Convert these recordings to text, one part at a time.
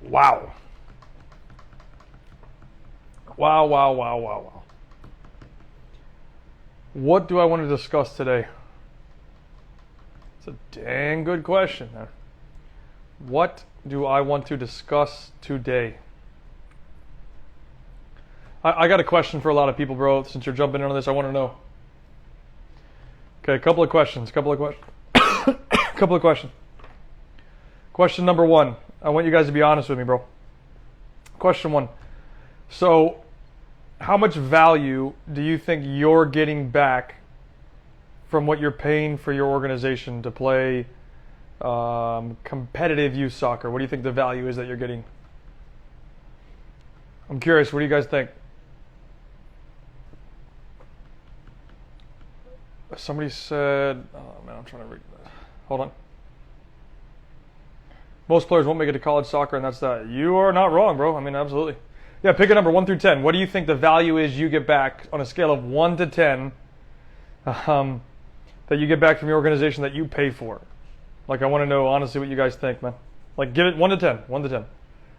Wow. Wow, wow, wow, wow, wow. What do I want to discuss today? It's a dang good question. What do I want to discuss today? I got a question for a lot of people, bro. Since you're jumping in on this, I want to know. Okay, a couple of questions. Couple of questions. Question number one. I want you guys to be honest with me, bro. Question one. So, how much value do you think you're getting back from what you're paying for your organization to play competitive youth soccer? What do you think the value is that you're getting? I'm curious. What do you guys think? Somebody said, oh man, I'm trying to read this. Hold on. Most players won't make it to college soccer, and that's that. You are not wrong, bro. I mean, absolutely. Yeah, pick a number, 1 through 10. What do you think the value is you get back on a scale of 1 to 10 that you get back from your organization that you pay for? Like, I want to know honestly what you guys think, man. Like, give it 1 to 10. 1 to 10.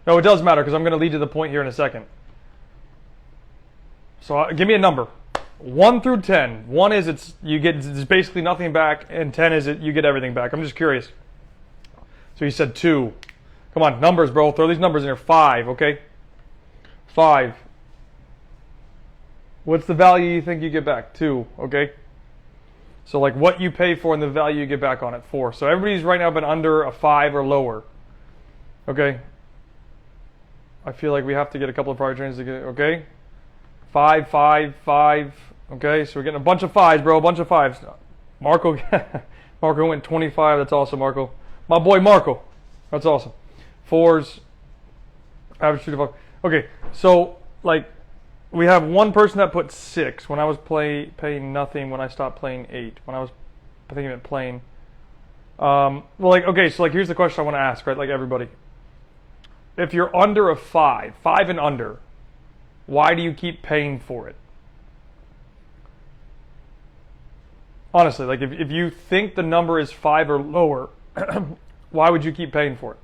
No, it does matter because I'm going to lead to the point here in a second. So give me a number. 1 through 10. 1 is it's basically nothing back, and 10 is you get everything back. I'm just curious. So you said 2. Come on, numbers, bro. Throw these numbers in here. 5, okay? 5. What's the value you think you get back? 2, okay? So like what you pay for and the value you get back on it, 4. So everybody's right now been under a 5 or lower. Okay? I feel like we have to get a couple of prior trains to get it, okay? 5, 5, 5. Okay, so we're getting a bunch of 5s, bro. A bunch of 5s. Marco, Marco went 25. That's awesome, Marco. My boy Marco. That's awesome. 4s. Average 2 to 5. Okay, so like we have one person that put 6 when I was paying nothing when I stopped playing 8. When I was thinking about playing. Well, like okay, so like here's the question I want to ask, right? Like everybody, if you're under a 5 and under, why do you keep paying for it? Honestly, like if you think the number is 5 or lower, why would you keep paying for it?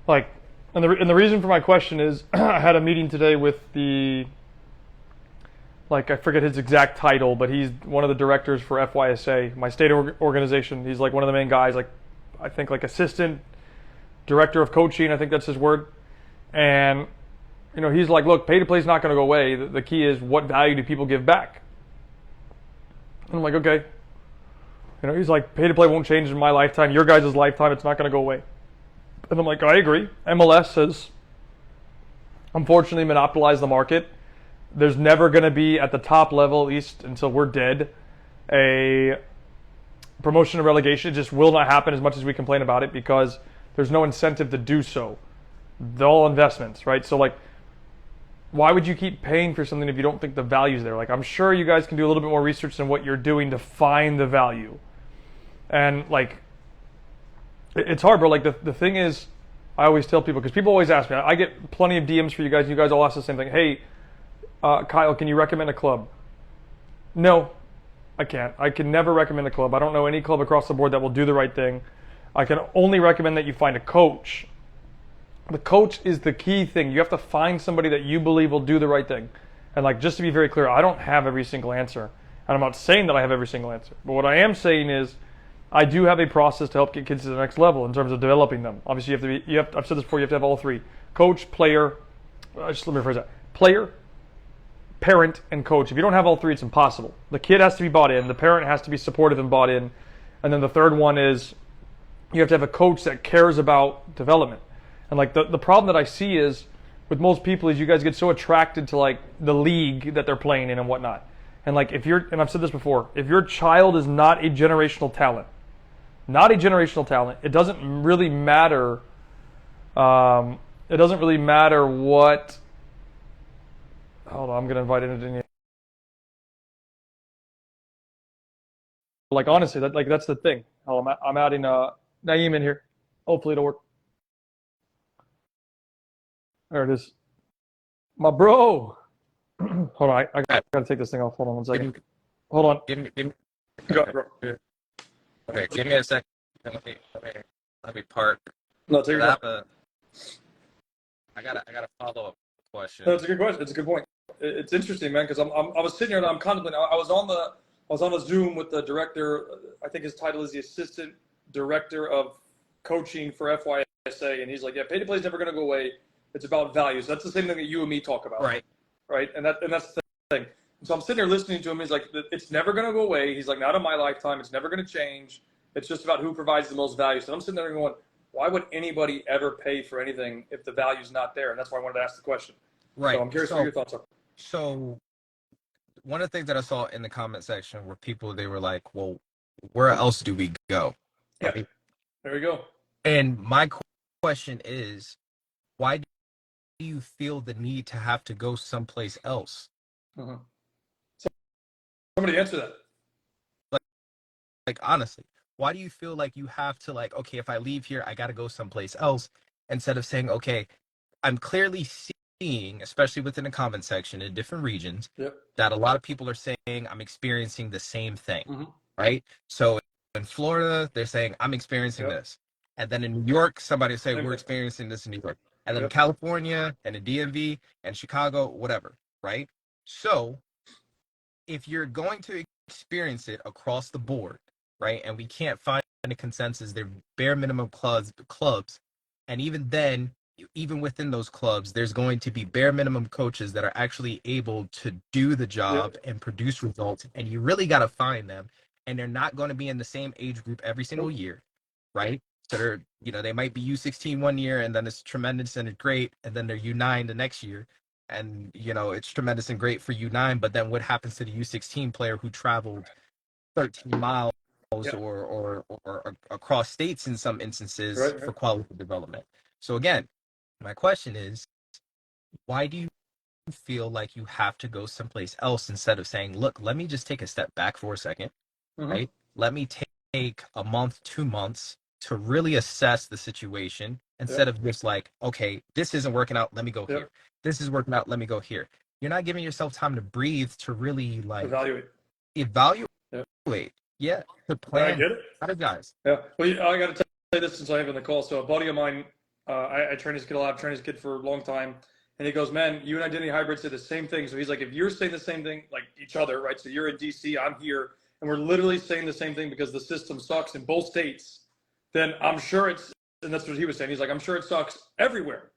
Like, and the reason for my question is I had a meeting today with I forget his exact title, but he's one of the directors for FYSA, my state organization. He's like one of the main guys, like I think like assistant director of coaching, I think that's his word. And you know, he's like, look, pay to play is not going to go away. The key is what value do people give back? And I'm like, okay. You know, he's like, pay to play won't change in my lifetime. Your guys' lifetime, it's not going to go away. And I'm like, I agree. MLS has unfortunately monopolized the market. There's never going to be at the top level, at least until we're dead, a promotion or relegation. It just will not happen as much as we complain about it because there's no incentive to do so. They're all investments, right? So like, why would you keep paying for something if you don't think the value's there? Like, I'm sure you guys can do a little bit more research than what you're doing to find the value. And like, it's hard, bro. Like the thing is, I always tell people, because people always ask me, I get plenty of DMs for you guys, and you guys all ask the same thing. Hey, Kyle, can you recommend a club? No, I can't. I can never recommend a club. I don't know any club across the board that will do the right thing. I can only recommend that you find a coach. The coach is the key thing. You have to find somebody that you believe will do the right thing. And like, just to be very clear, I don't have every single answer. And I'm not saying that I have every single answer. But what I am saying is, I do have a process to help get kids to the next level in terms of developing them. Obviously, I've said this before, you have to have all 3. Coach, player, just let me rephrase that. Player, parent, and coach. If you don't have all 3, it's impossible. The kid has to be bought in. The parent has to be supportive and bought in. And then the third one is you have to have a coach that cares about development. And like the problem that I see is with most people is you guys get so attracted to like the league that they're playing in and whatnot. And like and I've said this before, if your child is not a generational talent, it doesn't really matter. It doesn't really matter what. Hold on, I'm gonna invite it in. Like honestly, that's the thing. Oh, I'm adding Naeem in here. Hopefully it'll work. There it is. My bro. Hold on, I gotta take this thing off. Hold on one second. Hold on. Give me, Go, bro. okay, give me a second. Let me park. No, take your time. I got a follow up question. That's a good question. It's a good point. It's interesting, man, because I was sitting here and I'm contemplating. I was on a Zoom with the director. I think his title is the assistant director of coaching for FYSA, and he's like, "Yeah, pay to play is never going to go away. It's about values." That's the same thing that you and me talk about, Right. right? And that's the thing. So I'm sitting here listening to him. He's like, "It's never going to go away." He's like, "Not in my lifetime. It's never going to change. It's just about who provides the most value." So I'm sitting there going, "Why would anybody ever pay for anything if the value's not there?" And that's why I wanted to ask the question. Right. So I'm curious what your thoughts are. So one of the things that I saw in the comment section were people, they were like, well, where else do we go? Yeah. Right? There we go. And my question is, why do you feel the need to have to go someplace else? So somebody answer that. Like honestly, why do you feel like you have to, like, okay, if I leave here, I got to go someplace else, instead of saying, okay, I'm clearly seeing, especially within the comment section in different regions, Yep. that a lot of people are saying I'm experiencing the same thing, Mm-hmm. right? So in Florida, they're saying I'm experiencing Yep. this. And then in New York, somebody say Same we're thing. experiencing this in New York. And then Yep. California and the DMV and Chicago, whatever, right? So if you're going to experience it across the board, right, and we can't find a consensus, they're bare minimum clubs, and even then, even within those clubs, there's going to be bare minimum coaches that are actually able to do the job and produce results, and you really got to find them, and they're not going to be in the same age group every single year, right? So they're, they might be U16 one year, and then it's tremendous and it's great, and then they're U9 the next year, and it's tremendous and great for U9, but then what happens to the U16 player who traveled 13 miles or across states in some instances for quality development? So again, my question is, why do you feel like you have to go someplace else instead of saying, look, let me just take a step back for a second, right? Let me take a month, 2 months to really assess the situation instead of just like, okay, this isn't working out, let me go here. This is working out, let me go here. You're not giving yourself time to breathe, to really like evaluate. Yeah, to plan. I get it. Guys. Yeah. Well, I got to tell you this since I have in the call. So a buddy of mine, I train his kid a lot. I've trained his kid for a long time. And he goes, man, you and Identity Hybrid say the same thing. So he's like, if you're saying the same thing, like each other, right? So you're in DC, I'm here, and we're literally saying the same thing because the system sucks in both states, then I'm sure it's, and that's what he was saying. He's like, I'm sure it sucks everywhere.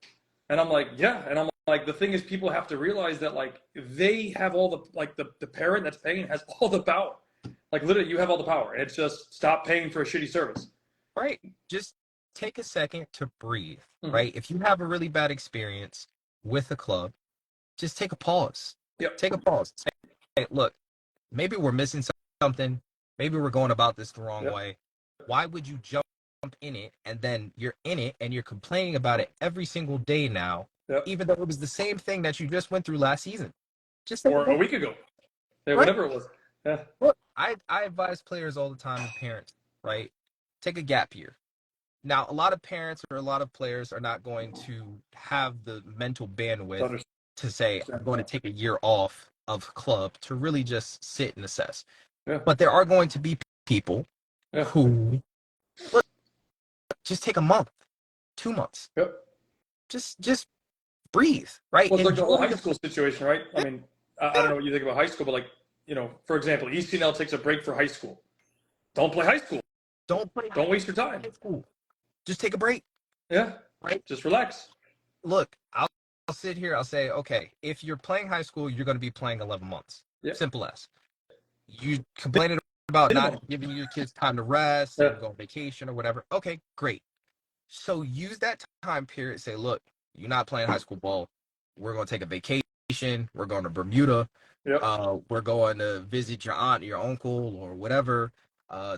And I'm like, yeah. And I'm like, the thing is, people have to realize that, like, they have all the, like, the parent that's paying has all the power. Like, literally, you have all the power. And it's just stop paying for a shitty service. Right. Just take a second to breathe, right? If you have a really bad experience with a club, just take a pause. Take a pause. Say, hey, look, maybe we're missing something. Maybe we're going about this the wrong way. Why would you jump in it, and then you're in it and you're complaining about it every single day now, even though it was the same thing that you just went through last season? Or a week ago. Yeah, whatever it was. Yeah. Look, I advise players all the time and parents, right? Take a gap year. Now, a lot of parents or a lot of players are not going to have the mental bandwidth to say, I'm going to take a year off of club to really just sit and assess. But there are going to be people who, look, just take a month, 2 months. Just breathe, right? Well, it's like the whole high school situation, right? I mean, I don't know what you think about high school, but like, for example, ECNL takes a break for high school. Don't play high school. Don't waste your time. Just take a break. Yeah. Right. Just relax. Look, I'll sit here. I'll say, okay, if you're playing high school, you're going to be playing 11 months. Simple as. You complaining about not giving your kids time to rest and go on vacation or whatever. Okay, great. So use that time period. Say, look, you're not playing high school ball. We're going to take a vacation. We're going to Bermuda. We're going to visit your aunt, your uncle, or whatever.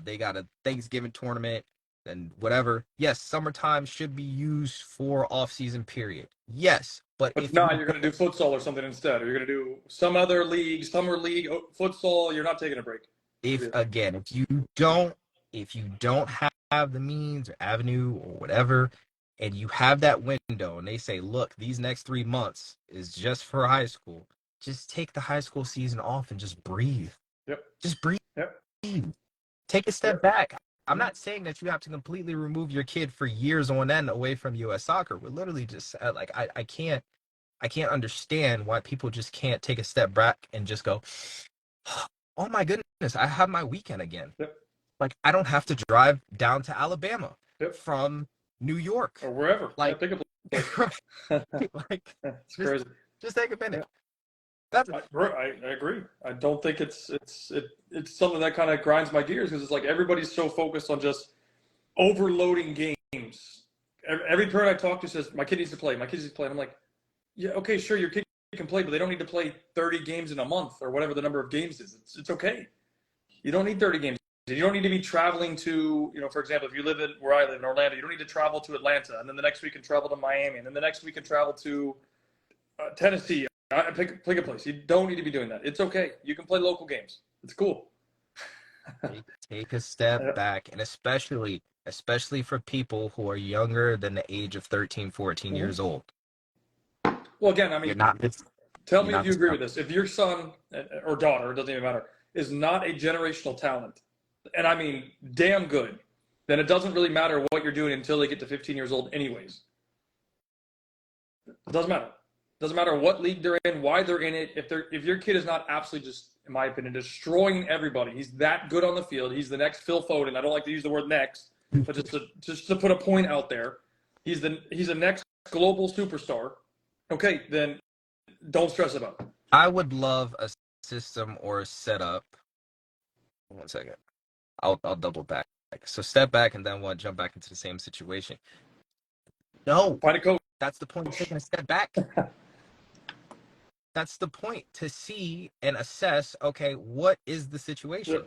They got a Thanksgiving tournament and whatever. Yes, summertime should be used for off-season period. Yes, but if not, you're going to do futsal or something instead, or you're going to do some other league, summer league, futsal. You're not taking a break. If you don't have the means or avenue or whatever, and you have that window, and they say, look, these next 3 months is just for high school, just take the high school season off and just breathe. Just breathe. Take a step back. I'm not saying that you have to completely remove your kid for years on end away from U.S. soccer. We're literally just like I can't understand why people just can't take a step back and just go, oh my goodness, I have my weekend again. Yep. Like I don't have to drive down to Alabama Yep. from New York Or wherever. like Pick a place. like It's just crazy. take a minute. Yeah. That's I agree. I don't think it's something that kind of grinds my gears because it's like everybody's so focused on just overloading games. Every parent I talk to says my kid needs to play. My kid needs to play. And I'm like, yeah, okay, sure, your kid can play, but they don't need to play 30 games in a month or whatever the number of games is. It's okay. You don't need 30 games. You don't need to be traveling to, for example, if you live in where I live in Orlando, you don't need to travel to Atlanta, and then the next week you can travel to Miami, and then the next week you can travel to Tennessee. Pick a place. You don't need to be doing that. It's okay. You can play local games. It's cool. take a step back, and especially for people who are younger than the age of 13, 14 years old. Well, again, I mean, tell me if you agree with this. If your son or daughter, it doesn't even matter, is not a generational talent, and I mean damn good, then it doesn't really matter what you're doing until they get to 15 years old anyways. It doesn't matter. Doesn't matter what league they're in, why they're in it. If your kid is not absolutely just, in my opinion, destroying everybody, he's that good on the field. He's the next Phil Foden. I don't like to use the word next, but just to put a point out there, he's a next global superstar. Okay, then don't stress about it. I would love a system or a setup. 1 second. I'll double back. So step back and then jump back into the same situation. No. Find a coach. That's the point of taking a step back. That's the point, to see and assess, okay, what is the situation?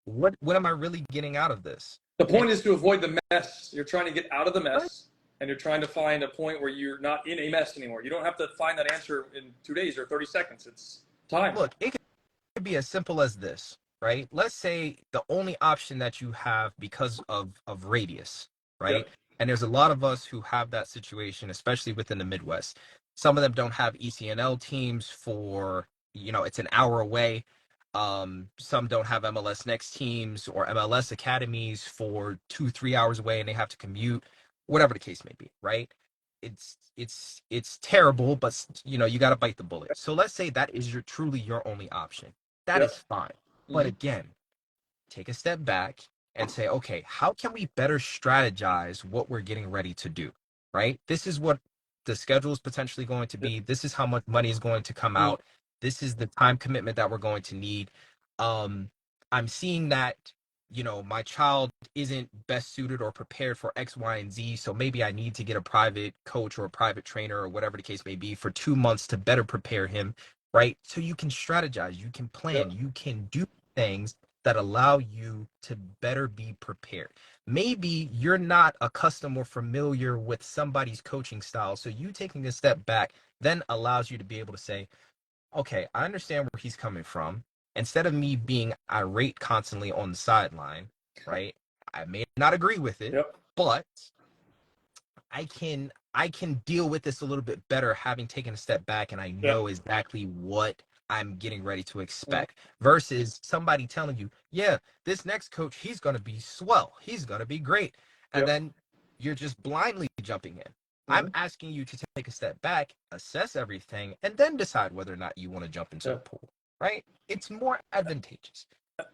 Yep. What am I really getting out of this? The point is to avoid the mess. You're trying to get out of the mess, and you're trying to find a point where you're not in a mess anymore. You don't have to find that answer in 2 days or 30 seconds. It's time. Look, it could be as simple as this, right? Let's say the only option that you have because of radius, right? Yep. And there's a lot of us who have that situation, especially within the Midwest. Some of them don't have ECNL teams for, it's an hour away. Some don't have MLS Next teams or MLS academies for 2-3 hours away, and they have to commute, whatever the case may be, right? It's terrible, but you got to bite the bullet. So let's say that is truly your only option. That is fine. But again, take a step back and say, okay, how can we better strategize what we're getting ready to do, right? This is what the schedule is potentially going to be. This is how much money is going to come out. This is the time commitment that we're going to need. I'm seeing that, my child isn't best suited or prepared for X, Y, and Z. So maybe I need to get a private coach or a private trainer or whatever the case may be for 2 months to better prepare him, right? So you can strategize, you can plan, you can do things that allow you to better be prepared. Maybe you're not accustomed or familiar with somebody's coaching style. So you taking a step back then allows you to be able to say, okay, I understand where he's coming from. Instead of me being irate constantly on the sideline, right? I may not agree with it, but I can deal with this a little bit better having taken a step back, and I know exactly what I'm getting ready to expect versus somebody telling you, yeah, this next coach, he's going to be swell. He's going to be great. And then you're just blindly jumping in. I'm asking you to take a step back, assess everything, and then decide whether or not you want to jump into the pool, right? It's more advantageous.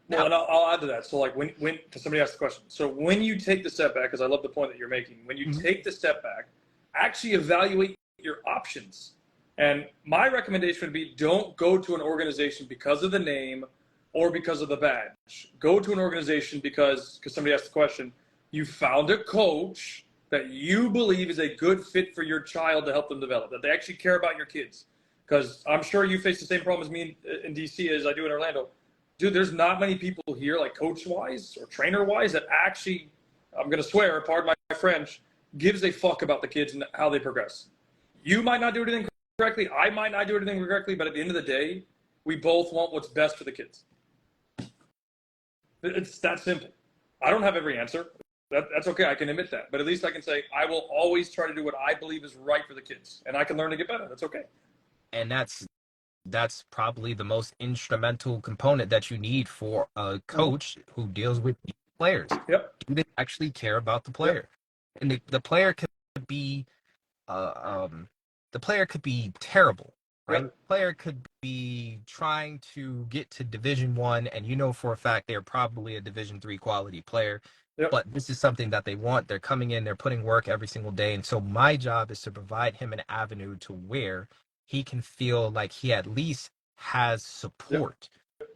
Well, and I'll add to that. So like when somebody asked the question, so when you take the step back, because I love the point that you're making, when you take the step back, actually evaluate your options. And my recommendation would be don't go to an organization because of the name or because of the badge. Go to an organization because somebody asked the question, you found a coach that you believe is a good fit for your child to help them develop, that they actually care about your kids. Because I'm sure you face the same problem as me in DC as I do in Orlando. Dude, there's not many people here, like coach-wise or trainer-wise, that actually, I'm going to swear, pardon my French, gives a fuck about the kids and how they progress. You might not do anything correctly. I might not do anything correctly, but at the end of the day, we both want what's best for the kids. It's that simple. I don't have every answer. That's okay. I can admit that. But at least I can say I will always try to do what I believe is right for the kids. And I can learn to get better. That's okay. And that's probably the most instrumental component that you need for a coach who deals with players? Yep. Do they actually care about the player? And the player could be uh, um, the player could be terrible, right? Yep. The player could be trying to get to Division 1, and you know for a fact they're probably a Division 3 quality player. Yep. But this is something that they want. They're coming in, they're putting work every single day. And so my job is to provide him an avenue to where he can feel like he at least has Yep. support.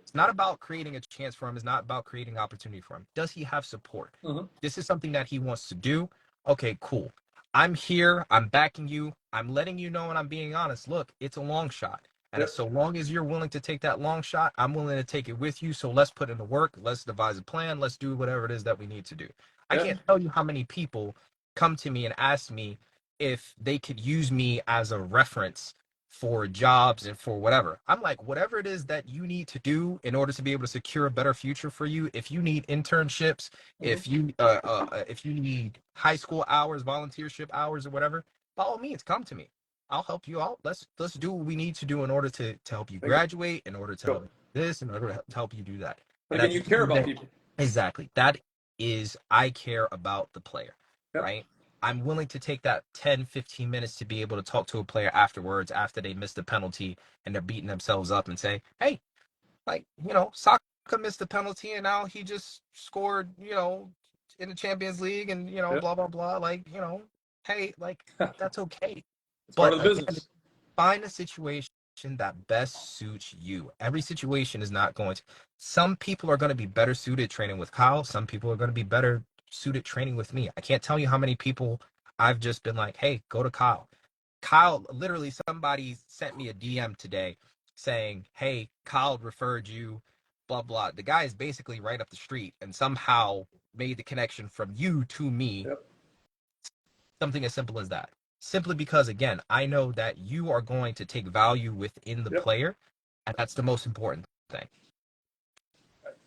It's not about creating a chance for him. It's not about creating opportunity for him. Does he have support? Mm-hmm. This is something that he wants to do. Okay, cool. I'm here. I'm backing you. I'm letting you know, and I'm being honest. Look, it's a long shot. And Yep. so long as you're willing to take that long shot, I'm willing to take it with you. So let's put in the work. Let's devise a plan. Let's do whatever it is that we need to do. I Yeah. can't tell you how many people come to me and ask me if they could use me as a reference for jobs and for whatever. I'm like, whatever it is that you need to do in order to be able to secure a better future for you. If you need internships, if you need high school hours, volunteership hours, or whatever, by all means, come to me. I'll help you out. Let's do what we need to do in order to help you graduate, in order to help you this, in order to help you do that. But again, you care about people. Exactly. That is, I care about the player, Yep. right? I'm willing to take that 10, 15 minutes to be able to talk to a player afterwards, after they missed a penalty and they're beating themselves up, and say, hey, like, Saka missed the penalty and now he just scored, in the Champions League, and, Yep. blah, blah, blah. Like, hey, like, that's okay. It's part But of the again, business. find a situation that best suits you. Every situation is not going to. Some people are going to be better suited training with Kyle. Some people are going to be better suited training with me. I can't tell you how many people I've just been like, hey, go to Kyle. Kyle, literally, somebody sent me a DM today saying, hey, Kyle referred you, blah, blah. The guy is basically right up the street and somehow made the connection from you to me. Yep. Something as simple as that. Simply because, again, I know that you are going to take value within the player, and that's the most important thing.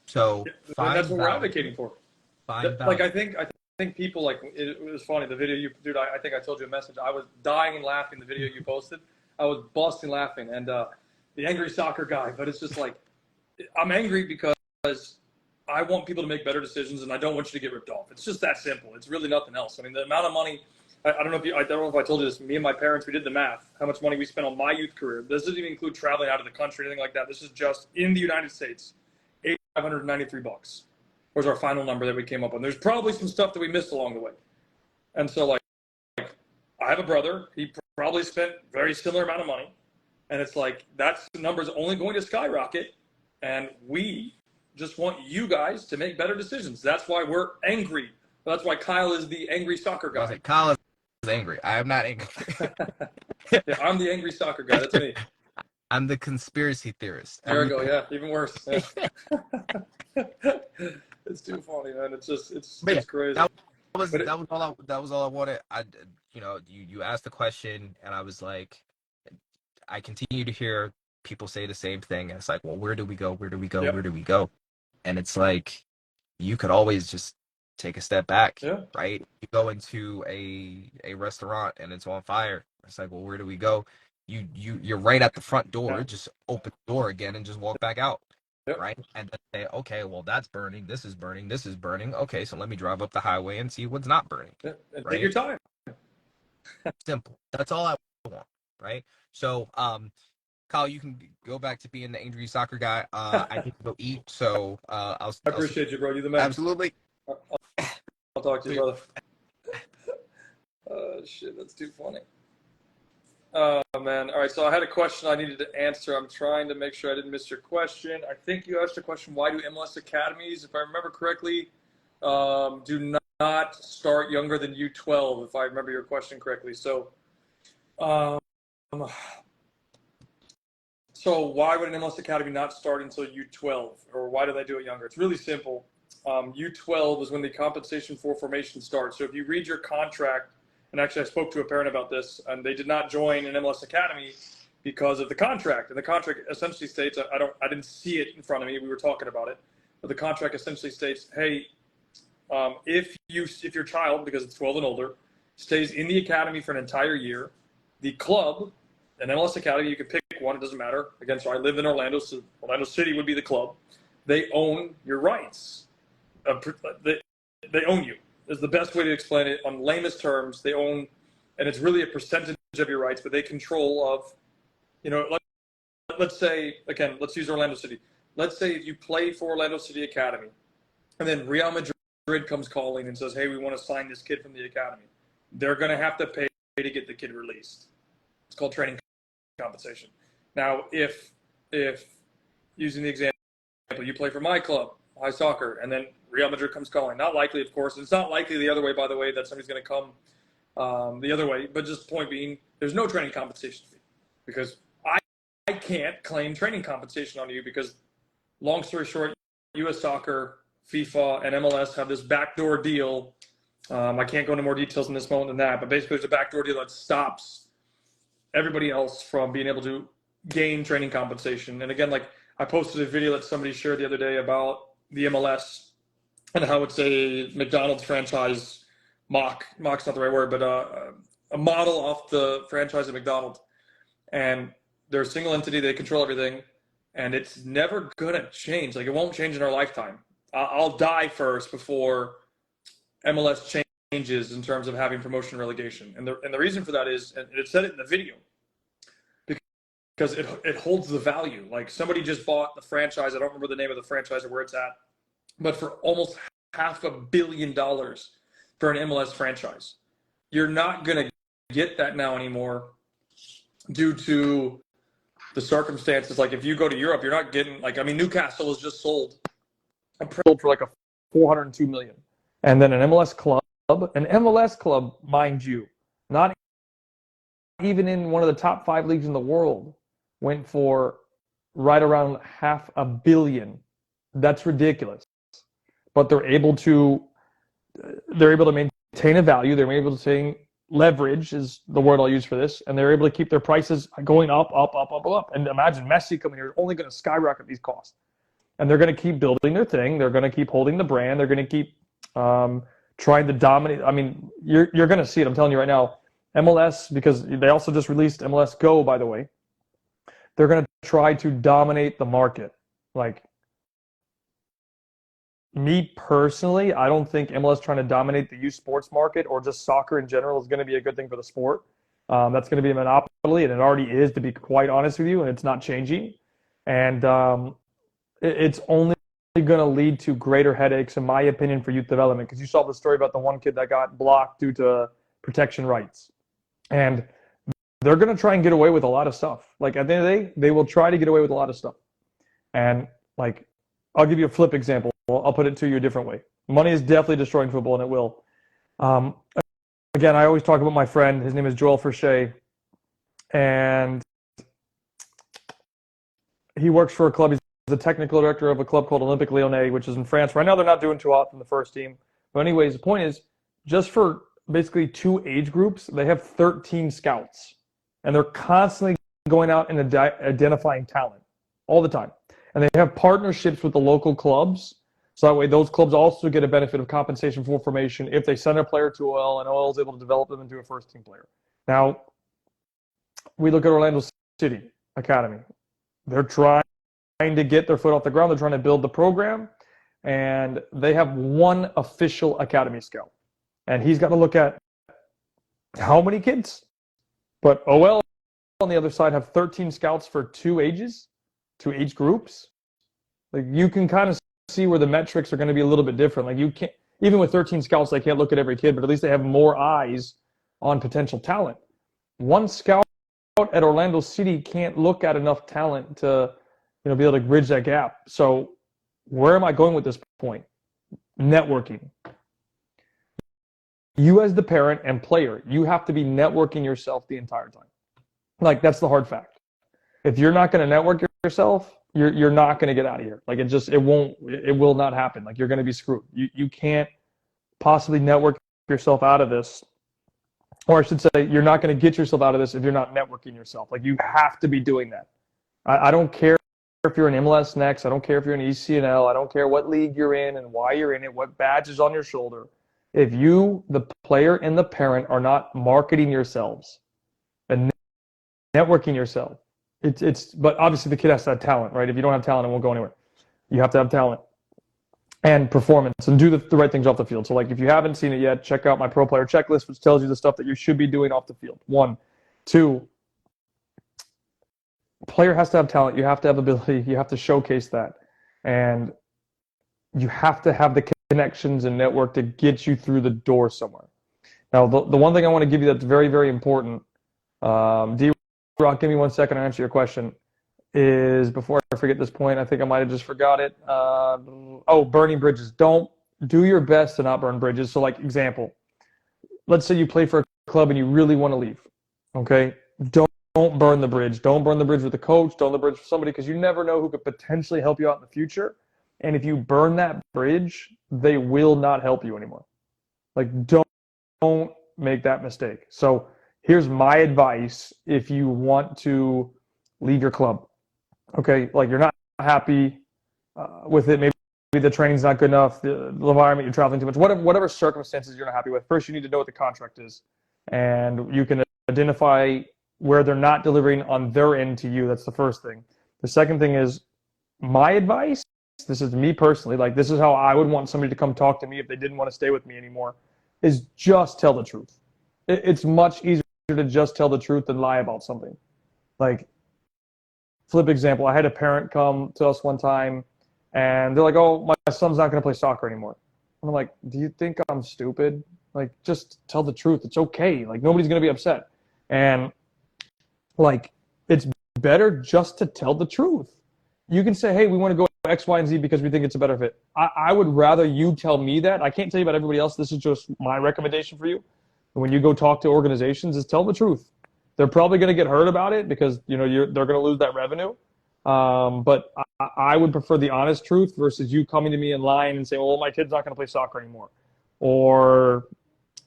So that's what we're advocating for. Like, I think people, like, it was funny, the video you, dude, I think I told you a message. I was dying and laughing, the video you posted. I was busting laughing, and the angry soccer guy. But it's just like, I'm angry because I want people to make better decisions, and I don't want you to get ripped off. It's just that simple. It's really nothing else. I mean, the amount of money, I don't know if I told you this. Me and my parents, we did the math. How much money we spent on my youth career. This doesn't even include traveling out of the country, anything like that. This is just in the United States. $893 was our final number that we came up with. There's probably some stuff that we missed along the way. And so, like I have a brother. He probably spent very similar amount of money. And it's like, that number is only going to skyrocket. And we just want you guys to make better decisions. That's why we're angry. That's why Kyle is the angry soccer guy. Kyle is angry. I am not angry. Yeah, I'm the angry soccer guy. That's me. I'm the conspiracy theorist. There we go. Yeah, even worse. Yeah. It's too funny, man. It's just, it's crazy. That was all I wanted. You asked the question, and I was like, I continue to hear people say the same thing, and it's like, well, where do we go? Where do we go? Yep. Where do we go? And it's like, you could always just take a step back, right? You go into a restaurant and it's on fire. It's like, well, where do we go? You're right at the front door. Just open the door again and just walk back out, right? And then say, okay, well, that's burning. This is burning. This is burning. Okay, so let me drive up the highway and see what's not burning. And take your time. Simple. That's all I want, right? So, Kyle, you can go back to being the angry soccer guy. I need to go eat, so I appreciate you, bro. You're the man. Absolutely. I'll talk to you, brother. Shit, that's too funny. Oh, man. All right, so I had a question I needed to answer. I'm trying to make sure I didn't miss your question. I think you asked a question, why do MLS academies, if I remember correctly, do not start younger than U12, if I remember your question correctly. So why would an MLS academy not start until U12, or why do they do it younger? It's really simple. U12 is when the compensation for formation starts. So if you read your contract, and actually I spoke to a parent about this, and they did not join an MLS academy because of the contract. And the contract essentially states, I didn't see it in front of me, we were talking about it, but the contract essentially states, hey, if your child, because it's 12 and older, stays in the academy for an entire year, the club, an MLS academy, you can pick one, it doesn't matter. Again, so I live in Orlando, so Orlando City would be the club. They own your rights. they own you. Is the best way to explain it on lamest terms. They own, and it's really a percentage of your rights, but they control of, let's say, again, let's use Orlando City. Let's say if you play for Orlando City Academy, and then Real Madrid comes calling and says, hey, we want to sign this kid from the academy. They're going to have to pay to get the kid released. It's called training compensation. Now, if using the example, you play for my club, high soccer, and then Real Madrid comes calling. Not likely, of course. It's not likely the other way, by the way, that somebody's going to come the other way. But just point being, there's no training compensation fee because I can't claim training compensation on you because, long story short, U.S. Soccer, FIFA, and MLS have this backdoor deal. I can't go into more details in this moment than that, but basically there's a backdoor deal that stops everybody else from being able to gain training compensation. And again, like I posted a video that somebody shared the other day about the MLS and how it's a McDonald's franchise mock's not the right word, but a model off the franchise of McDonald's. And they're a single entity, they control everything, and it's never gonna change. Like it won't change in our lifetime. I'll die first before MLS changes in terms of having promotion and relegation. And the reason for that is, and it said it in the video, because it holds the value. Like somebody just bought the franchise, I don't remember the name of the franchise or where it's at, but for almost $500 million for an MLS franchise. You're not going to get that now anymore due to the circumstances. Like if you go to Europe, you're not getting, like, I mean, Newcastle was just sold for like a $402 million. And then an MLS club, mind you, not even in one of the top 5 leagues in the world, went for right around $500 million. That's ridiculous. But they're able to maintain a value. They're able to maintain leverage is the word I'll use for this, and they're able to keep their prices going up. And imagine Messi coming here, only going to skyrocket these costs. And they're going to keep building their thing. They're going to keep holding the brand. They're going to keep trying to dominate. I mean, you're going to see it. I'm telling you right now. MLS, because they also just released MLS Go, by the way. They're going to try to dominate the market. Like, me personally, I don't think MLS trying to dominate the youth sports market or just soccer in general is going to be a good thing for the sport. That's going to be a monopoly, and it already is, to be quite honest with you, and it's not changing. And it's only going to lead to greater headaches, in my opinion, for youth development, because you saw the story about the one kid that got blocked due to protection rights. And they're going to try and get away with a lot of stuff. Like, at the end of the day, they will try to get away with a lot of stuff. And, like, I'll give you a flip example. I'll put it to you a different way. Money is definitely destroying football, and it will. Again, I always talk about my friend. His name is Joel Furchet. And he works for a club. He's the technical director of a club called Olympique Lyonnais, which is in France. Right now, they're not doing too often, the first team. But anyways, the point is, just for basically 2 age groups, they have 13 scouts. And they're constantly going out and identifying talent all the time. And they have partnerships with the local clubs. So that way those clubs also get a benefit of compensation for formation if they send a player to OL and OL is able to develop them into a first-team player. Now, we look at Orlando City Academy. They're trying to get their foot off the ground. They're trying to build the program. And they have one official academy scout. And he's got to look at how many kids. But OL on the other side have 13 scouts for 2 ages, 2 age groups. Like, you can kind of see where the metrics are going to be a little bit different. Like, you can't, even with 13 scouts, they can't look at every kid, but at least they have more eyes on potential talent. One scout at Orlando City can't look at enough talent to, be able to bridge that gap. So where am I going with this point? Networking. You as the parent and player, you have to be networking yourself the entire time. Like, that's the hard fact. If you're not going to network yourself, you're not going to get out of here. Like, it will not happen. Like, you're going to be screwed. You can't possibly network yourself out of this. Or I should say, you're not going to get yourself out of this if you're not networking yourself. Like, you have to be doing that. I don't care if you're an MLS Next. I don't care if you're an ECNL. I don't care what league you're in and why you're in it, what badge is on your shoulder. If you, the player and the parent, are not marketing yourselves and networking yourself, but obviously the kid has to have talent, right? If you don't have talent, it won't go anywhere. You have to have talent. and performance and do the right things off the field. So like if you haven't seen it yet, check out my pro player checklist, which tells you the stuff that you should be doing off the field. 1, 2, player has to have talent. You have to have ability. You have to showcase that. And you have to have the connections and network to get you through the door somewhere. Now, the one thing I want to give you that's very, very important, D-Rock, give me 1 second to answer your question, is before I forget this point, I think I might have just forgot it. Burning bridges. Don't do your best to not burn bridges. So, like, example, let's say you play for a club and you really want to leave, okay? Don't burn the bridge. Don't burn the bridge with the coach. Don't burn the bridge with somebody, because you never know who could potentially help you out in the future. And if you burn that bridge, they will not help you anymore. Like, don't make that mistake. So here's my advice if you want to leave your club. Okay, like you're not happy with it. Maybe the training's not good enough, the environment, you're traveling too much, whatever circumstances you're not happy with. First, you need to know what the contract is. And you can identify where they're not delivering on their end to you. That's the first thing. The second thing is, my advice, this is me personally, like this is how I would want somebody to come talk to me if they didn't want to stay with me anymore, is just tell the truth. It's much easier to just tell the truth than lie about something. Like, flip example, I had a parent come to us one time and they're like, oh, my son's not going to play soccer anymore. And I'm like, do you think I'm stupid? Like, just tell the truth. It's okay. Like, nobody's going to be upset. And like, it's better just to tell the truth. You can say, hey, we want to go X, Y, and Z because we think it's a better fit. I would rather you tell me that. I can't tell you about everybody else. This is just my recommendation for you. When you go talk to organizations, is tell the truth. They're probably going to get hurt about it because they're going to lose that revenue. But I would prefer the honest truth versus you coming to me and lying and saying, well, my kid's not going to play soccer anymore. Or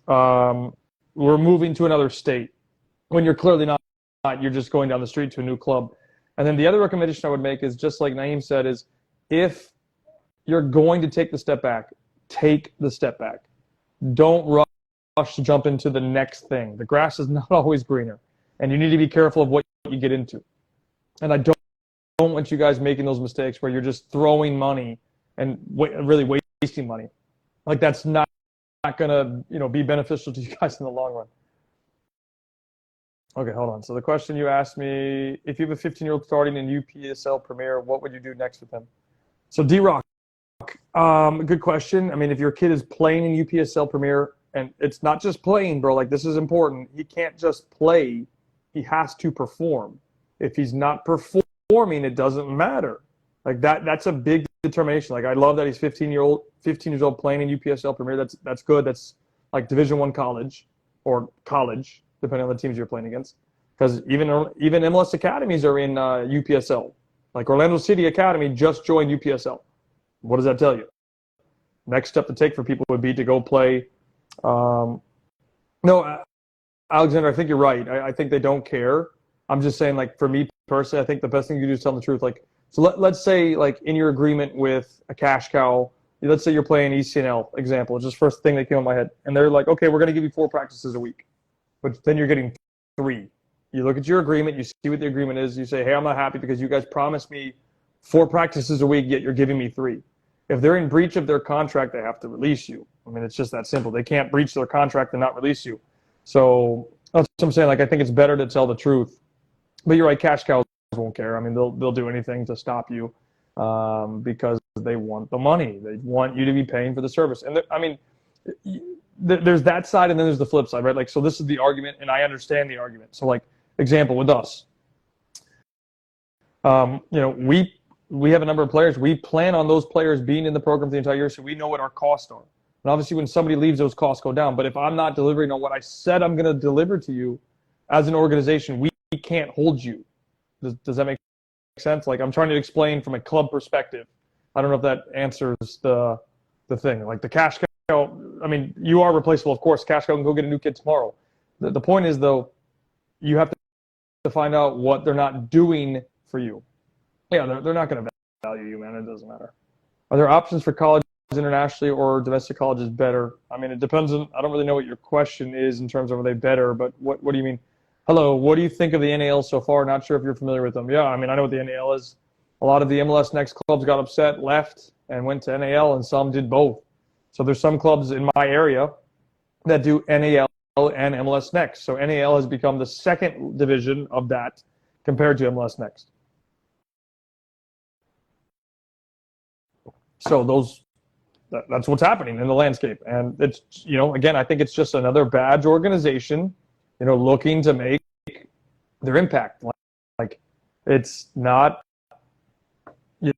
we're moving to another state when you're clearly not. You're just going down the street to a new club. And then the other recommendation I would make is, just like Naeem said, is if you're going to take the step back, take the step back. Don't rush to jump into the next thing. The grass is not always greener, and you need to be careful of what you get into. And I don't want you guys making those mistakes where you're just throwing money and really wasting money. Like, that's not going to be beneficial to you guys in the long run. Okay, hold on. So the question you asked me, if you have a 15-year-old starting in UPSL Premier, what would you do next with him? So D-Rock, good question. I mean, if your kid is playing in UPSL Premier, and it's not just playing, bro, like this is important. He can't just play. He has to perform. If he's not performing, it doesn't matter. Like that's a big determination. Like, I love that he's 15 years old playing in UPSL Premier. That's good. That's like Division I college or college, depending on the teams you're playing against. Because even MLS academies are in UPSL. Like Orlando City Academy just joined UPSL. What does that tell you? Next step to take for people would be to go play. Alexander, I think you're right. I think they don't care. I'm just saying, like, for me personally, I think the best thing you do is tell them the truth. Like, so let's say, like, in your agreement with a cash cow, let's say you're playing ECNL, example, just first thing that came in my head. And they're like, okay, we're going to give you 4 practices a week. But then you're getting 3. You look at your agreement, you see what the agreement is, you say, hey, I'm not happy because you guys promised me 4 practices a week, yet you're giving me 3. If they're in breach of their contract, they have to release you. I mean, it's just that simple. They can't breach their contract and not release you. So that's what I'm saying. Like, I think it's better to tell the truth. But you're right, cash cows won't care. I mean, they'll do anything to stop you because they want the money. They want you to be paying for the service. And I mean, there's that side, and then there's the flip side, right? Like, so this is the argument, and I understand the argument. So, like, example with us, we have a number of players. We plan on those players being in the program the entire year, so we know what our costs are. And obviously, when somebody leaves, those costs go down. But if I'm not delivering on what I said I'm going to deliver to you as an organization, we can't hold you. Does that make sense? Like, I'm trying to explain from a club perspective. I don't know if that answers the thing. Like, the cash cow, I mean, you are replaceable, of course. Cash cow can go get a new kid tomorrow. The point is, though, you have to find out what they're not doing for you. Yeah, they're not going to value you, man. It doesn't matter. Are there options for college internationally or domestic college is better? I mean, it depends on, I don't really know what your question is in terms of are they better, but what do you mean? Hello, what do you think of the NAL so far? Not sure if you're familiar with them. Yeah, I mean, I know what the NAL is. A lot of the MLS Next clubs got upset, left, and went to NAL, and some did both. So there's some clubs in my area that do NAL and MLS Next. So NAL has become the second division of that compared to MLS Next. So that's what's happening in the landscape. And it's, again, I think it's just another badge organization, looking to make their impact. Like it's not, I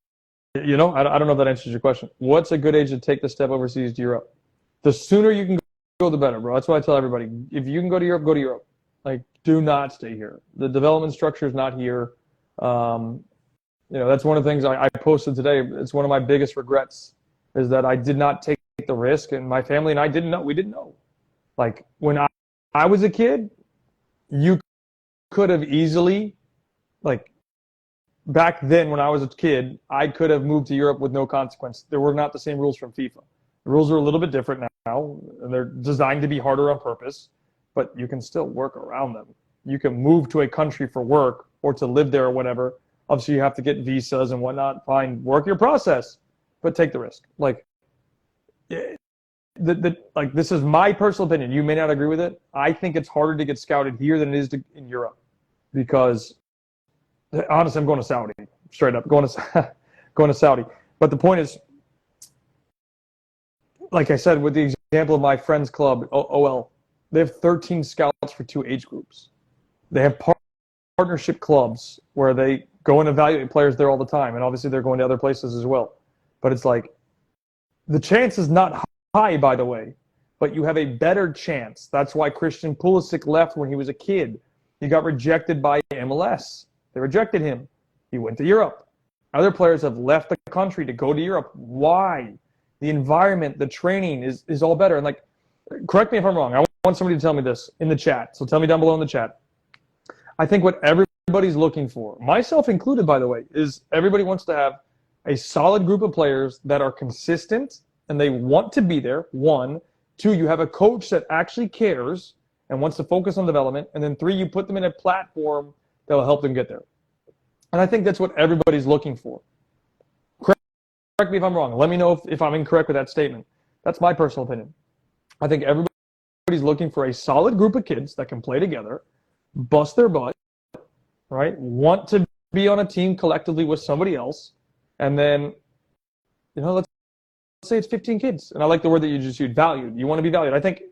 don't know if that answers your question. What's a good age to take the step overseas to Europe? The sooner you can go, the better, bro. That's what I tell everybody. If you can go to Europe, go to Europe. Like, do not stay here. The development structure is not here. That's one of the things I posted today. It's one of my biggest regrets is that I did not take the risk, and my family and I didn't know. We didn't know. Like, when I was a kid, you could have easily, like, back then when I was a kid, I could have moved to Europe with no consequence. There were not the same rules from FIFA. The rules are a little bit different now, and they're designed to be harder on purpose, but you can still work around them. You can move to a country for work or to live there or whatever. Obviously, you have to get visas and whatnot. Fine, work your process, but take the risk. Like, this is my personal opinion. You may not agree with it. I think it's harder to get scouted here than it is in Europe, because honestly, I'm going to Saudi. Straight up, going to Saudi. But the point is, like I said, with the example of my friend's club, OL, they have 13 scouts for 2 age groups. They have partnership clubs where they go and evaluate players there all the time, and obviously they're going to other places as well. But it's like, the chance is not high, by the way, but you have a better chance. That's why Christian Pulisic left when he was a kid. He got rejected by MLS. They rejected him. He went to Europe. Other players have left the country to go to Europe. Why? The environment, the training is all better. And, like, correct me if I'm wrong. I want somebody to tell me this in the chat. So tell me down below in the chat. I think what everybody's looking for, myself included, by the way, is everybody wants to have a solid group of players that are consistent and they want to be there. 1. 2, you have a coach that actually cares and wants to focus on development. And then 3, you put them in a platform that will help them get there. And I think that's what everybody's looking for. Correct me if I'm wrong. Let me know if I'm incorrect with that statement. That's my personal opinion. I think everybody's looking for a solid group of kids that can play together, bust their butt, right? Want to be on a team collectively with somebody else. And then, let's say it's 15 kids. And I like the word that you just used, valued. You want to be valued. I think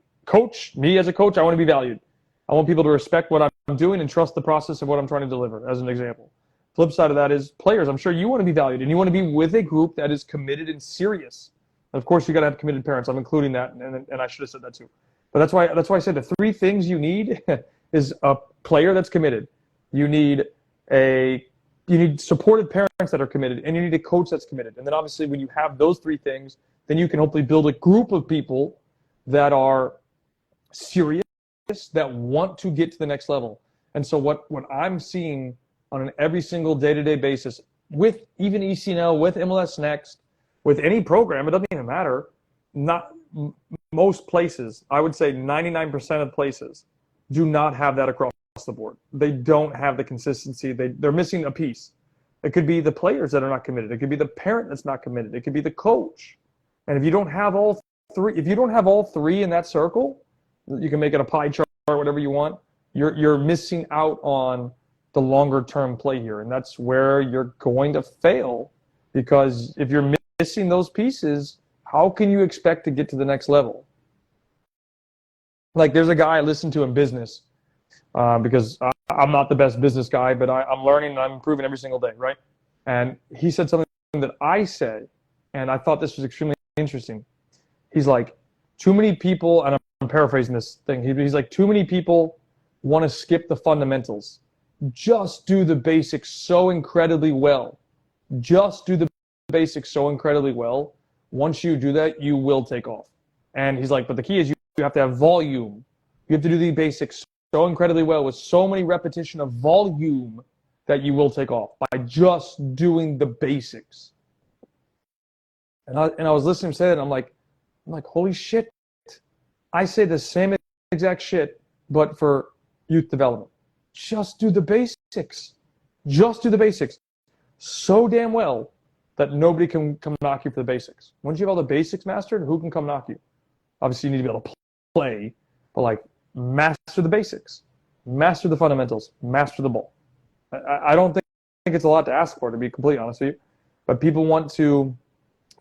me as a coach, I want to be valued. I want people to respect what I'm doing and trust the process of what I'm trying to deliver, as an example. Flip side of that is players. I'm sure you want to be valued, and you want to be with a group that is committed and serious. And of course, you got to have committed parents. I'm including that, and I should have said that too. But that's why I said the 3 things you need is a player that's committed. You need supported parents that are committed, and you need a coach that's committed. And then obviously, when you have those 3 things, then you can hopefully build a group of people that are serious, that want to get to the next level. And so what I'm seeing on an every single day-to-day basis, with even ECNL, with MLS Next, with any program, it doesn't even matter. Most places, I would say 99% of places, do not have that across the board. They don't have the consistency. They're missing a piece. It could be the players that are not committed. It could be the parent that's not committed. It could be the coach. And if you don't have all 3, in that circle, you can make it a pie chart, whatever you want. You're missing out on the longer term play here, and that's where you're going to fail, because if you're missing those pieces, how can you expect to get to the next level? Like, there's a guy I listen to in business, because I'm not the best business guy, but I'm learning and I'm improving every single day, right? And he said something that I say, and I thought this was extremely interesting. He's like, too many people, and I'm paraphrasing this thing, he's like, too many people want to skip the fundamentals. Just do the basics so incredibly well. Just do the basics so incredibly well. Once you do that, you will take off. And he's like, but the key is you have to have volume. You have to do the basics so incredibly well with so many repetition of volume that you will take off by just doing the basics. And I was listening to him say that, and I'm like, holy shit. I say the same exact shit, but for youth development. Just do the basics. Just do the basics so damn well that nobody can come knock you for the basics. Once you have all the basics mastered, who can come knock you? Obviously, you need to be able to play, but like master the basics, master the fundamentals, master the ball. I don't think it's a lot to ask for, to be completely honest with you. But people want to,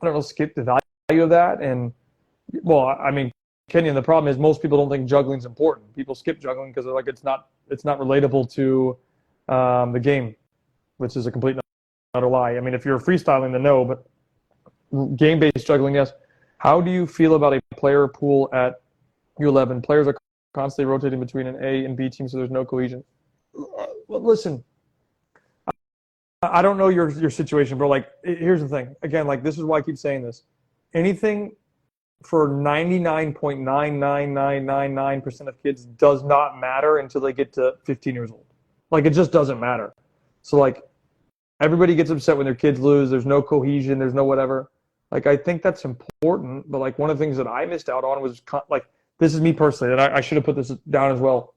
I don't know, skip the value of that. And, well, I mean, Kenyon, the problem is most people don't think juggling is important. People skip juggling because they're like, it's not relatable to the game, which is a complete and utter lie. I mean, if you're freestyling, then no, but game-based juggling, yes. How do you feel about a player pool at U11? Players are constantly rotating between an A and B team, so there's no cohesion. Well, listen, I don't know your situation, bro. Like, here's the thing. Again, like, this is why I keep saying this. Anything for 99.99999% of kids does not matter until they get to 15 years old. Like, it just doesn't matter. So, like, everybody gets upset when their kids lose. There's no cohesion. There's no whatever. Like, I think that's important. But, like, one of the things that I missed out on was, like, this is me personally, and I should have put this down as well,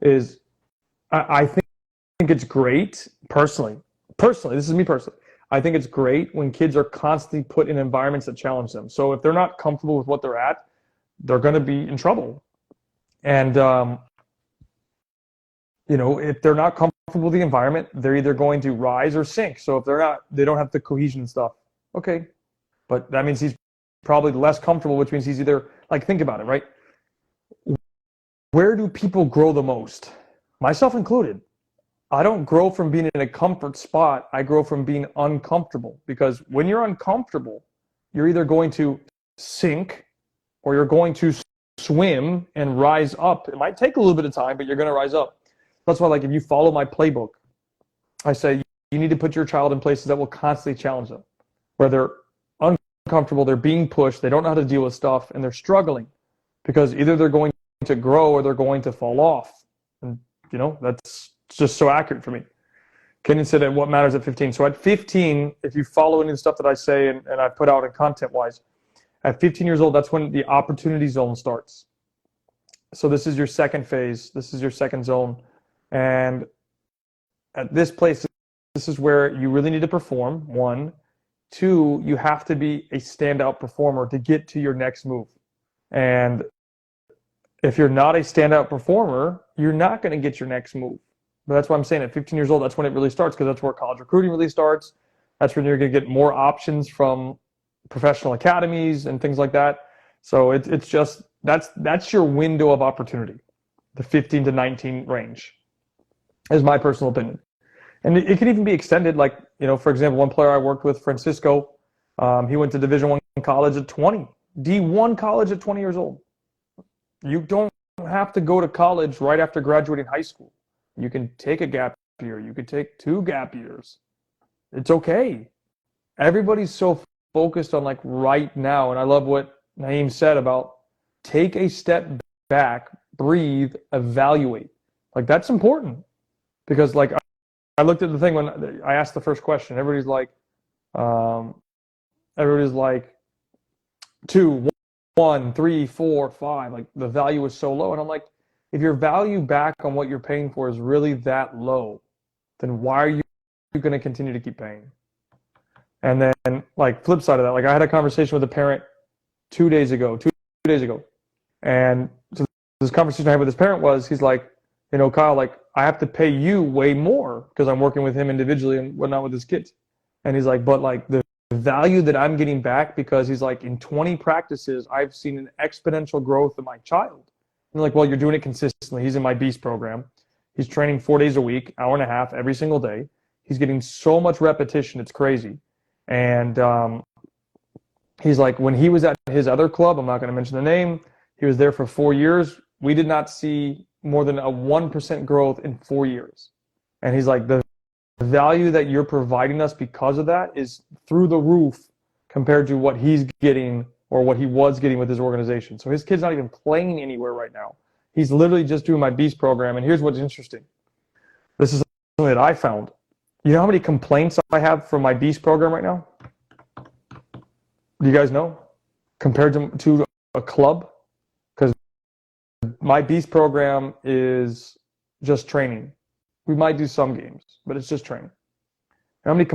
is I think it's great, personally, this is me personally, I think it's great when kids are constantly put in environments that challenge them. So if they're not comfortable with what they're at, they're going to be in trouble. And, you know, if they're not comfortable with the environment, they're either going to rise or sink. So if they're not, they don't have the cohesion and stuff. Okay. But that means he's probably less comfortable, which means he's either, like, think about it, right? Where do people grow the most? Myself included. I don't grow from being in a comfort spot. I grow from being uncomfortable, because when you're uncomfortable, you're either going to sink or you're going to swim and rise up. It might take a little bit of time, but you're going to rise up. That's why, like, if you follow my playbook, I say you need to put your child in places that will constantly challenge them, where they're uncomfortable, they're being pushed, they don't know how to deal with stuff, and they're struggling, because either they're going to grow or they're going to fall off. And, you know, that's just so accurate for me. Kenyon said, and what matters at 15? So at 15, if you follow any of the stuff that I say and I put out in content-wise, at 15 years old, that's when the opportunity zone starts. So this is your second phase. This is your second zone. And at this place, this is where you really need to perform, 1. 2, you have to be a standout performer to get to your next move. And if you're not a standout performer, you're not going to get your next move. But that's why I'm saying at 15 years old, that's when it really starts, because that's where college recruiting really starts. That's when you're going to get more options from professional academies and things like that. So it's just, that's your window of opportunity, the 15 to 19 range, is my personal opinion. And it can even be extended. Like, you know, for example, one player I worked with, Francisco, he went to Division I college at 20, D1 college at 20 years old. You don't have to go to college right after graduating high school. You can take a gap year. You could take 2 gap years. It's okay. Everybody's so focused on, like, right now. And I love what Naeem said about take a step back, breathe, evaluate. Like, that's important, because, like, I looked at the thing when I asked the first question. Everybody's like 2, 1, 3, 4, 5. Like, the value is so low. And I'm like, if your value back on what you're paying for is really that low, then why are you going to continue to keep paying? And then, like, flip side of that, like, I had a conversation with a parent 2 days ago, and so this conversation I had with this parent was, he's like, you know, Kyle, like, I have to pay you way more because I'm working with him individually and whatnot with his kids. And he's like, but, like, the value that I'm getting back, because he's like, in 20 practices, I've seen an exponential growth in my child. And like, well, you're doing it consistently. He's in my Beast program. He's training 4 days a week, hour and a half every single day. He's getting so much repetition. It's crazy. And he's like, when he was at his other club, I'm not going to mention the name, he was there for 4 years. We did not see more than a 1% growth in 4 years. And he's like, the value that you're providing us because of that is through the roof compared to what he's getting or what he was getting with his organization. So his kid's not even playing anywhere right now. He's literally just doing my Beast program. And here's what's interesting. This is something that I found. You know how many complaints I have from my Beast program right now? Do you guys know? Compared to a club? Because my Beast program is just training. We might do some games, but it's just training. You know how many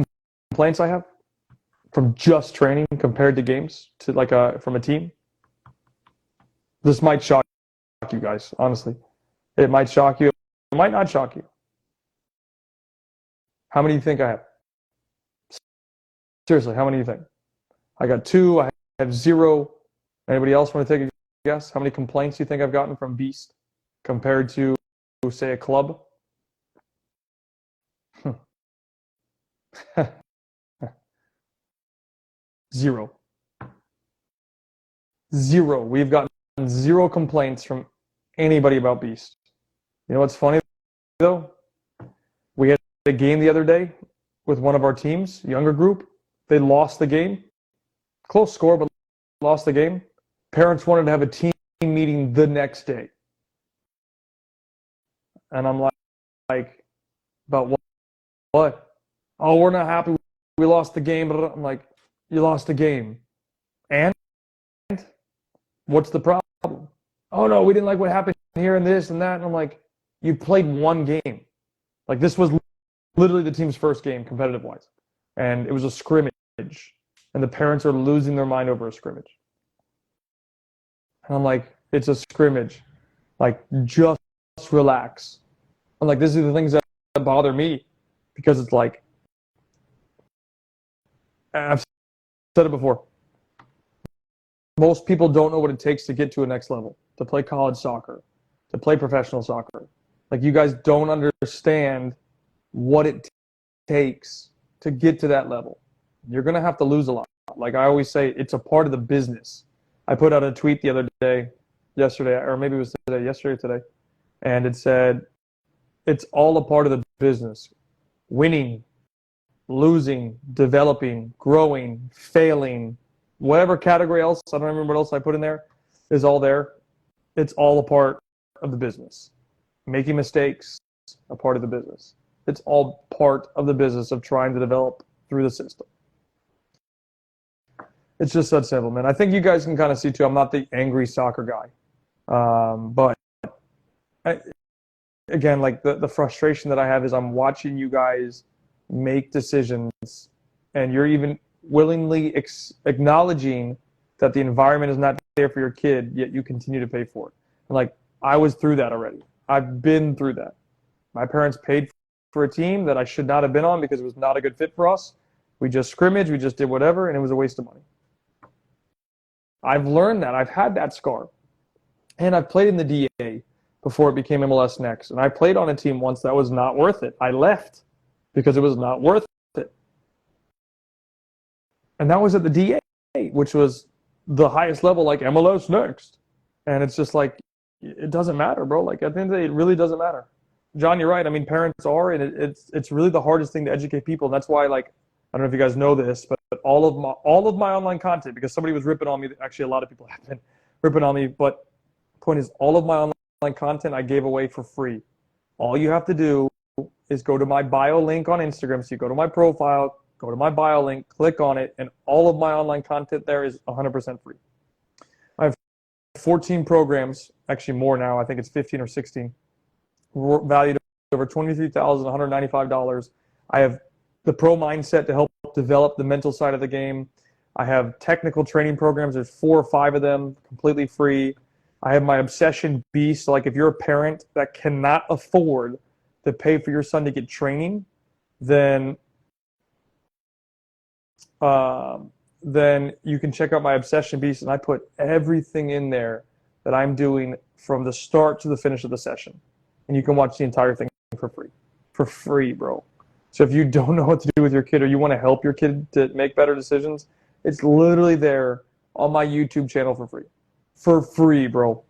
complaints I have? from just training compared to games to like from a team. This might shock you guys, honestly. It might shock you. It might not shock you. How many do you think I have? Seriously, how many do you think? I got 2. I have 0. Anybody else want to take a guess? How many complaints do you think I've gotten from Beast compared to, say, a club? 0. 0. We've gotten 0 complaints from anybody about Beast. You know what's funny, though? We had a game the other day with one of our teams, younger group. They lost the game. Close score, but lost the game. Parents wanted to have a team meeting the next day. And I'm like, about what? What? Oh, we're not happy. We lost the game. I'm like, you lost the game. And? What's the problem? Oh, no, we didn't like what happened here and this and that. And I'm like, you played one game. Like, this was literally the team's first game, competitive-wise. And it was a scrimmage. And the parents are losing their mind over a scrimmage. And I'm like, it's a scrimmage. Like, just relax. I'm like, these are the things that bother me. Because it's like, I've said it before. Most people don't know what it takes to get to a next level, to play college soccer, to play professional soccer. Like, you guys don't understand what it takes to get to that level. You're going to have to lose a lot. Like I always say, it's a part of the business. I put out a tweet the other day, yesterday, or maybe it was today, yesterday or today, and it said, it's all a part of the business. Winning, losing, developing, growing, failing, whatever category else, I don't remember what else I put in there, is all there. It's all a part of the business. Making mistakes, a part of the business. It's all part of the business of trying to develop through the system. It's just that simple, man. I think you guys can kind of see, too, I'm not the angry soccer guy. But, again, like the frustration that I have is I'm watching you guys make decisions, and you're even willingly acknowledging that the environment is not there for your kid, yet you continue to pay for it. And, like, I was through that already. I've been through that. My parents paid for a team that I should not have been on because it was not a good fit for us. We just scrimmaged, we just did whatever, and it was a waste of money. I've learned that. I've had that scar. And I've played in the DA before it became MLS Next. And I played on a team once that was not worth it. I left because it was not worth it. And that was at the DA, which was the highest level, like MLS Next. And it's just like, it doesn't matter, bro. Like, at the end of the day, it really doesn't matter. John, you're right. I mean, parents are, and it's really the hardest thing to educate people. And that's why, like, I don't know if you guys know this, but all of my online content, because somebody was ripping on me. Actually, a lot of people have been ripping on me. But the point is, all of my online content I gave away for free. All you have to do is go to my bio link on Instagram. So you go to my profile, go to my bio link, click on it, and all of my online content there is 100% free. I have 14 programs, actually more now. I think it's 15 or 16, valued over $23,195. I have the Pro Mindset to help develop the mental side of the game. I have technical training programs. There's 4 or 5 of them, completely free. I have my Obsession Beast. So, like, if you're a parent that cannot afford to pay for your son to get training, then you can check out my Obsession Beast, and I put everything in there that I'm doing from the start to the finish of the session. And you can watch the entire thing for free. For free, bro. So if you don't know what to do with your kid, or you want to help your kid to make better decisions, it's literally there on my YouTube channel for free. For free, bro.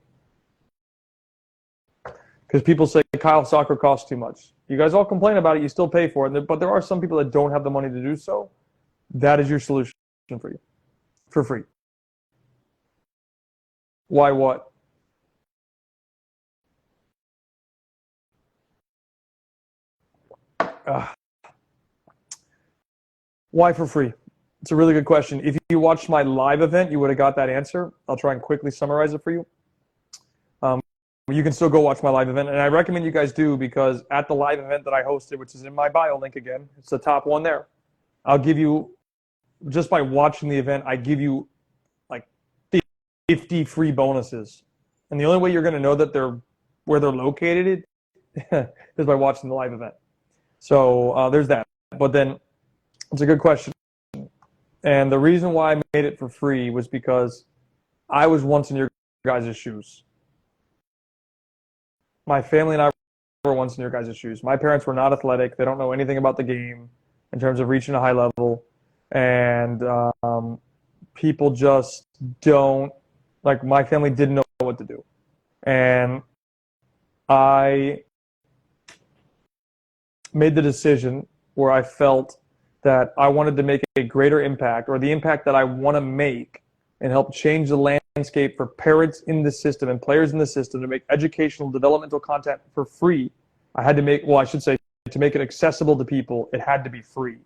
Because people say, Kyle, soccer costs too much. You guys all complain about it. You still pay for it. But there are some people that don't have the money to do so. That is your solution for you. For free. Why what? Why for free? It's a really good question. If you watched my live event, you would have got that answer. I'll try and quickly summarize it for you. You can still go watch my live event, and I recommend you guys do, because at the live event that I hosted, which is in my bio link again, it's the top one there, I'll give you just by watching the event, I give you like 50 free bonuses. And the only way you're going to know that where they're located is by watching the live event. So there's that. But then it's a good question. And the reason why I made it for free was because I was once in your guys' shoes. My family and I were once in your guys' shoes. My parents were not athletic. They don't know anything about the game in terms of reaching a high level. And people just don't, like, my family didn't know what to do. And I made the decision where I felt that I wanted to make a greater impact, or the impact that I want to make, and help change the landscape for parents in the system and players in the system to make educational, developmental content for free. I had to make, well, I should say, to make it accessible to people, it had to be free.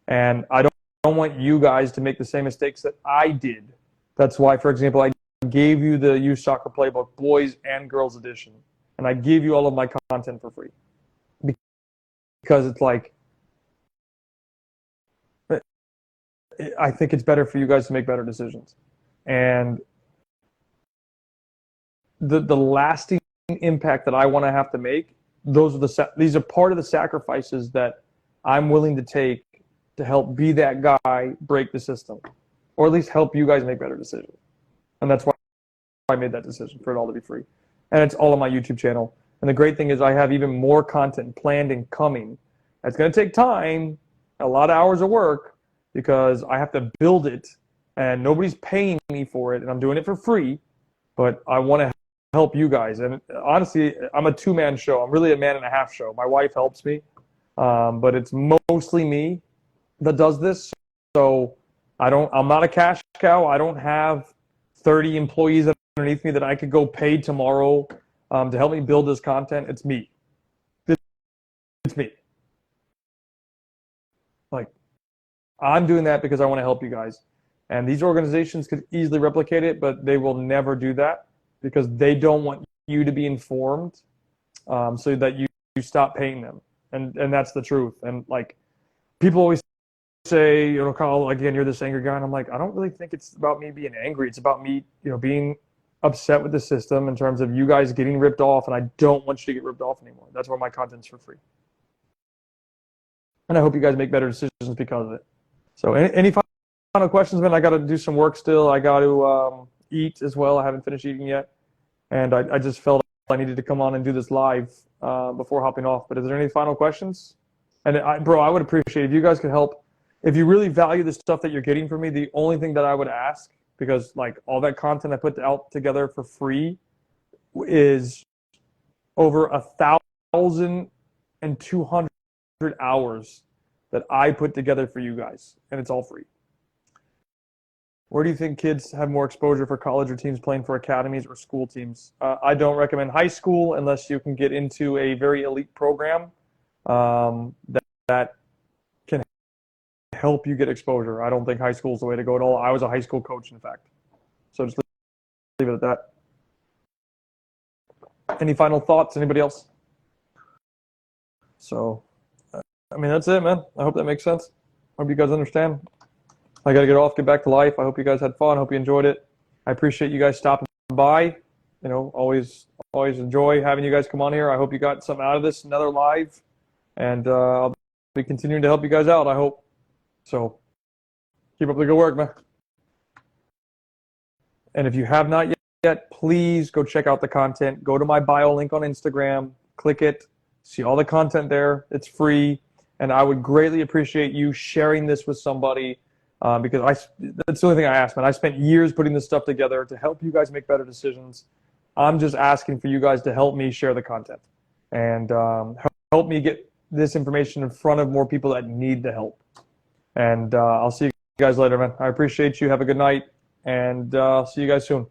And I don't want you guys to make the same mistakes that I did. That's why, for example, I gave you the Youth Soccer Playbook, boys and girls edition, and I gave you all of my content for free. Because it's like, I think it's better for you guys to make better decisions. And the lasting impact that I want to have to make, these are part of the sacrifices that I'm willing to take to help be that guy, break the system, or at least help you guys make better decisions. And that's why I made that decision, for it all to be free. And it's all on my YouTube channel. And the great thing is I have even more content planned and coming. It's going to take time, a lot of hours of work, because I have to build it, and nobody's paying me for it, and I'm doing it for free. But I want to help you guys. And honestly, I'm a two-man show. I'm really a man-and-a-half show. My wife helps me, but it's mostly me that does this. So I'm not a cash cow. I don't have 30 employees underneath me that I could go pay tomorrow to help me build this content. It's me. It's me. Like, I'm doing that because I want to help you guys. And these organizations could easily replicate it, but they will never do that because they don't want you to be informed, so that you stop paying them. And that's the truth. And like, people always say, you know, Kyle, again, you're this angry guy. And I'm like, I don't really think it's about me being angry. It's about me, you know, being upset with the system in terms of you guys getting ripped off. And I don't want you to get ripped off anymore. That's why my content's for free. And I hope you guys make better decisions because of it. So any final questions, man? I got to do some work still. I got to eat as well. I haven't finished eating yet. And I just felt I needed to come on and do this live before hopping off. But is there any final questions? And bro, I would appreciate if you guys could help. If you really value the stuff that you're getting from me, the only thing that I would ask, because like all that content I put out together for free is over 1,200 hours that I put together for you guys, and it's all free. Where do you think kids have more exposure for college or teams playing for academies or school teams? I don't recommend high school unless you can get into a very elite program that can help you get exposure. I don't think high school is the way to go at all. I was a high school coach, in fact. So just leave it at that. Any final thoughts? Anybody else? So, I mean, that's it, man. I hope that makes sense. I hope you guys understand. I got to get off, get back to life. I hope you guys had fun. I hope you enjoyed it. I appreciate you guys stopping by. You know, always enjoy having you guys come on here. I hope you got something out of this, another live. And I'll be continuing to help you guys out, I hope. So keep up the good work, man. And if you have not yet, please go check out the content. Go to my bio link on Instagram. Click it. See all the content there. It's free. And I would greatly appreciate you sharing this with somebody. Because that's the only thing I ask, man. I spent years putting this stuff together to help you guys make better decisions. I'm just asking for you guys to help me share the content and help me get this information in front of more people that need the help. And I'll see you guys later, man. I appreciate you. Have a good night, and I'll see you guys soon.